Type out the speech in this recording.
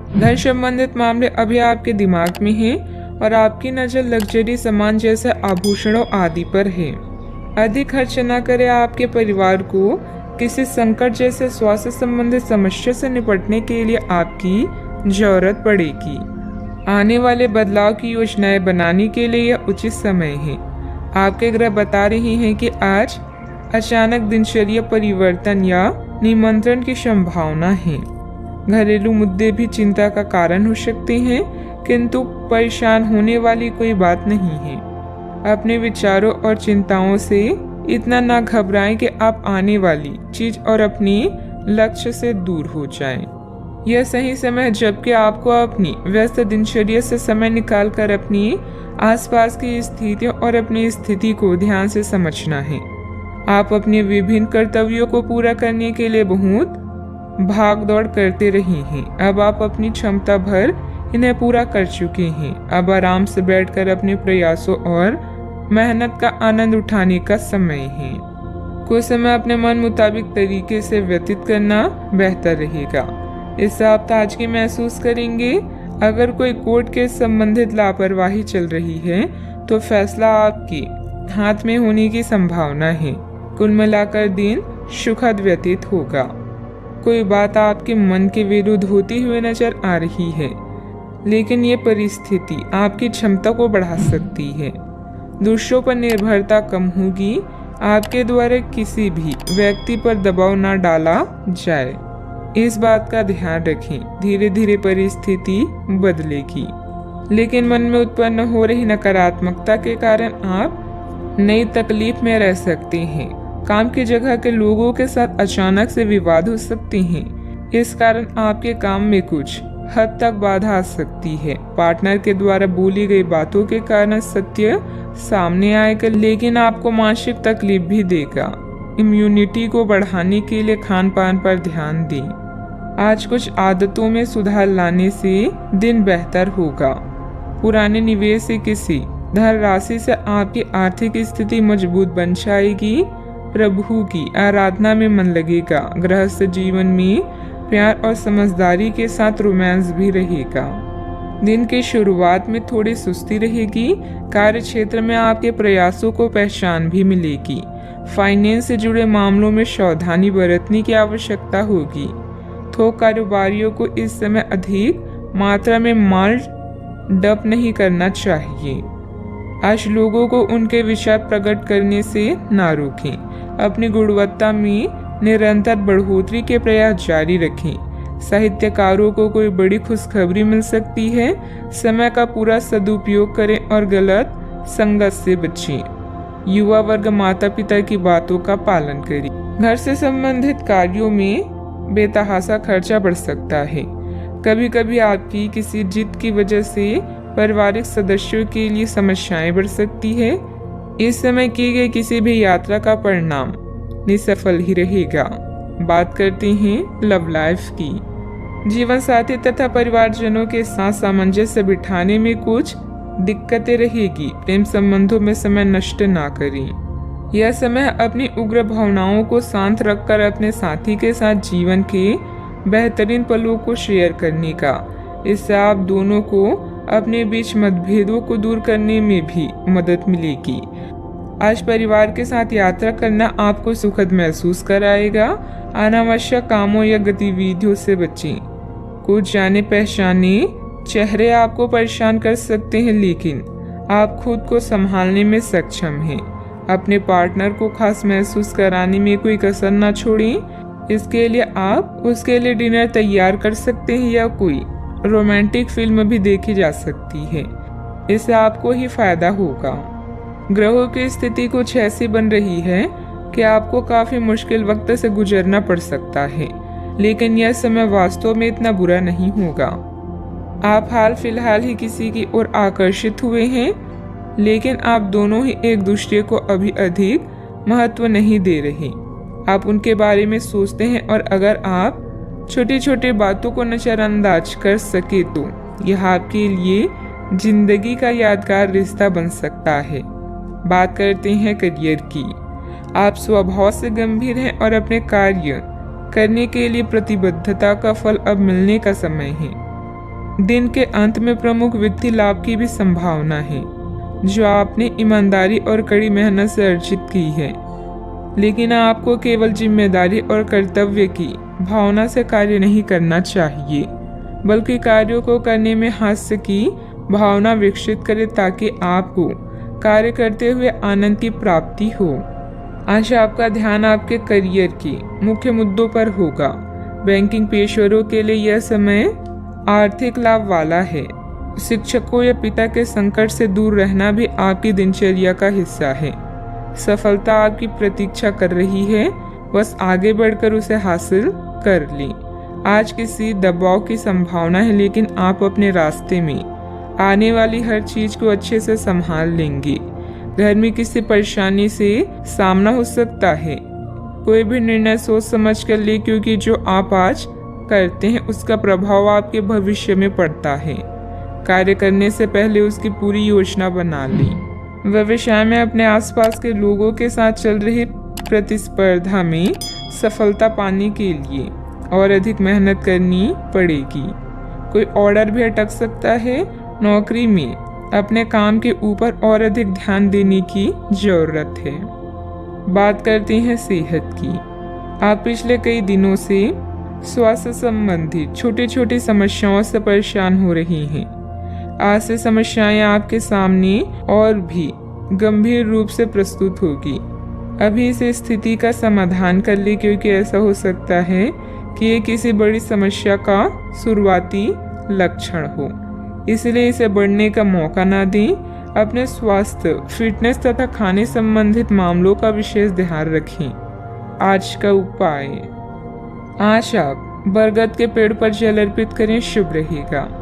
धन संबंधित मामले अभी आपके दिमाग में हैं और आपकी नजर लग्जरी सामान जैसे आभूषणों आदि पर है। अधिक खर्च न करें। आपके परिवार को किसी संकट जैसे स्वास्थ्य संबंधित समस्या से निपटने के लिए आपकी जरूरत पड़ेगी। आने वाले बदलाव की योजनाएं बनाने के लिए यह उचित समय है। आपके ग्रह बता रहे हैं कि आज अचानक दिनचर्या परिवर्तन या निमंत्रण की संभावना है। घरेलू मुद्दे भी चिंता का कारण हो सकते हैं, किंतु परेशान होने वाली कोई बात नहीं है। अपने विचारों और चिंताओं से इतना ना घबराएं कि आप आने वाली चीज और अपने लक्ष्य से दूर हो जाएं। यह सही समय है जबकि आपको अपनी व्यस्त दिनचर्या से समय निकालकर अपनी आसपास की स्थितियों और अपनी स्थिति को ध्यान से समझना है। आप अपने विभिन्न कर्तव्यों को पूरा करने के लिए बहुत भाग दौड़ करते रहे हैं। अब आप अपनी क्षमता भर इन्हें पूरा कर चुके हैं। अब आराम से बैठकर अपने प्रयासों और मेहनत का आनंद उठाने का समय है। कुछ समय अपने मन मुताबिक तरीके से व्यतीत करना बेहतर रहेगा। इससे आप ताजगी महसूस करेंगे। अगर कोई कोर्ट के संबंधित लापरवाही चल रही है तो फैसला आपके हाथ में होने की संभावना है। कुल मिलाकर दिन सुखद व्यतीत होगा। कोई बात आपके मन के विरुद्ध होती हुई नजर आ रही है, लेकिन ये परिस्थिति आपकी क्षमता को बढ़ा सकती है। दूसरों पर निर्भरता कम होगी। आपके द्वारा किसी भी व्यक्ति पर दबाव न डाला जाए, इस बात का ध्यान रखें। धीरे धीरे परिस्थिति बदलेगी, लेकिन मन में उत्पन्न हो रही नकारात्मकता के कारण आप नई तकलीफ में रह सकते हैं। काम की जगह के लोगों के साथ अचानक से विवाद हो सकते हैं। इस कारण आपके काम में कुछ हद तक बाधा आ सकती है। पार्टनर के द्वारा बोली गई बातों के कारण सत्य सामने आएगा, लेकिन आपको मानसिक तकलीफ भी देगा। इम्यूनिटी को बढ़ाने के लिए खान पान पर ध्यान दें। आज कुछ आदतों में सुधार लाने से दिन बेहतर होगा। पुराने निवेश से किसी धन राशि से आपकी आर्थिक स्थिति मजबूत बन जाएगी। प्रभु की आराधना में मन लगेगा। गृहस्थ जीवन में प्यार और समझदारी के साथ रोमांस भी रहेगा। दिन की शुरुआत में थोड़ी सुस्ती रहेगी। कार्य क्षेत्र में आपके प्रयासों को पहचान भी मिलेगी। फाइनेंस से जुड़े मामलों में सावधानी बरतने की आवश्यकता होगी। थोक कारोबारियों को इस समय अधिक मात्रा में माल डंप नहीं करना चाहिए। आज लोगों को उनके विचार प्रकट करने से ना रोकें। अपनी गुणवत्ता में निरंतर बढ़ोतरी के प्रयास जारी रखें। साहित्यकारों को कोई बड़ी खुशखबरी मिल सकती है। समय का पूरा सदुपयोग करें और गलत संगत से बचें। युवा वर्ग माता पिता की बातों का पालन करें। घर से संबंधित कार्यों में बेतहाशा खर्चा बढ़ सकता है। कभी कभी आपकी किसी जिद की वजह से पारिवारिक सदस्यों के लिए समस्याएं बढ़ सकती है। इस समय की गई किसी भी यात्रा का परिणाम निसफल ही रहेगा। बात करते हैं लव लाइफ की। जीवन साथी तथा परिवारजनों के साथ सामंजस्य बिठाने में कुछ दिक्कतें रहेगी। प्रेम संबंधों में समय नष्ट ना करें। यह समय अपनी उग्र भावनाओं को शांत रखकर अपने साथी के साथ जीवन के बेहतरीन पलों को शेयर करने का। इससे आप दोनों को अपने बीच मतभेदों को दूर करने में भी मदद मिलेगी। आज परिवार के साथ यात्रा करना आपको सुखद महसूस कराएगा। अनावश्यक कामों या गतिविधियों से बचें। कुछ जाने पहचाने चेहरे आपको परेशान कर सकते हैं, लेकिन आप खुद को संभालने में सक्षम हैं। अपने पार्टनर को खास महसूस कराने में कोई कसर ना छोड़ें। इसके लिए आप उसके लिए डिनर तैयार कर सकते हैं या कोई रोमांटिक फिल्म भी देखी जा सकती है। इससे आपको ही फायदा होगा। ग्रहों की स्थिति कुछ ऐसी बन रही है कि आपको काफी मुश्किल वक्त से गुजरना पड़ सकता है, लेकिन यह समय वास्तव में इतना बुरा नहीं होगा। आप हाल फिलहाल ही किसी की ओर आकर्षित हुए हैं, लेकिन आप दोनों ही एक दूसरे को अभी अधिक महत्व नहीं दे रहे। आप उनके बारे में सोचते हैं और अगर आप छोटी छोटी बातों को नजरअंदाज कर सके तो यह आपके लिए जिंदगी का यादगार रिश्ता बन सकता है। बात करते हैं करियर की। आप स्वभाव से गंभीर हैं और अपने कार्य करने के लिए प्रतिबद्धता का फल अब मिलने का समय है। दिन के अंत में प्रमुख वित्तीय लाभ की भी संभावना है, जो आपने ईमानदारी और कड़ी मेहनत से अर्जित की है। लेकिन आपको केवल जिम्मेदारी और कर्तव्य की भावना से कार्य नहीं करना चाहिए, बल्कि कार्यों को करने में हास्य की भावना विकसित करें, ताकि आपको कार्य करते हुए आनंद की प्राप्ति हो। आज आपका ध्यान आपके करियर के मुख्य मुद्दों पर होगा। बैंकिंग पेशेवरों के लिए यह समय आर्थिक लाभ वाला है। शिक्षकों या पिता के संकट से दूर रहना भी आपकी दिनचर्या का हिस्सा है। सफलता आपकी प्रतीक्षा कर रही है, बस आगे बढ़कर उसे हासिल कर लें। आज किसी दबाव की संभावना है, लेकिन आप अपने रास्ते में आने वाली हर चीज को अच्छे से संभाल लेंगे। घर में किसी परेशानी से सामना हो सकता है। कोई भी निर्णय सोच समझ कर ले, क्योंकि जो आप आज करते हैं उसका प्रभाव आपके भविष्य में पड़ता है। कार्य करने से पहले उसकी पूरी योजना बना लें। व्यवसाय में अपने आसपास के लोगों के साथ चल रही प्रतिस्पर्धा में सफलता पाने के लिए और अधिक मेहनत करनी पड़ेगी। कोई ऑर्डर भी अटक सकता है। नौकरी में अपने काम के ऊपर और अधिक ध्यान देने की जरूरत है। बात करते हैं सेहत की। आप पिछले कई दिनों से स्वास्थ्य संबंधी छोटी छोटी समस्याओं से परेशान हो रही हैं। आज से समस्याएं आपके सामने और भी गंभीर रूप से प्रस्तुत होगी। अभी इस स्थिति का समाधान कर ले, क्योंकि ऐसा हो सकता है कि ये किसी बड़ी समस्या का शुरुआती लक्षण हो। इसलिए इसे बढ़ने का मौका ना दें। अपने स्वास्थ्य, फिटनेस तथा खाने संबंधित मामलों का विशेष ध्यान रखें। आज का उपाय, आज आप बरगद के पेड़ पर जल अर्पित करें, शुभ रहेगा।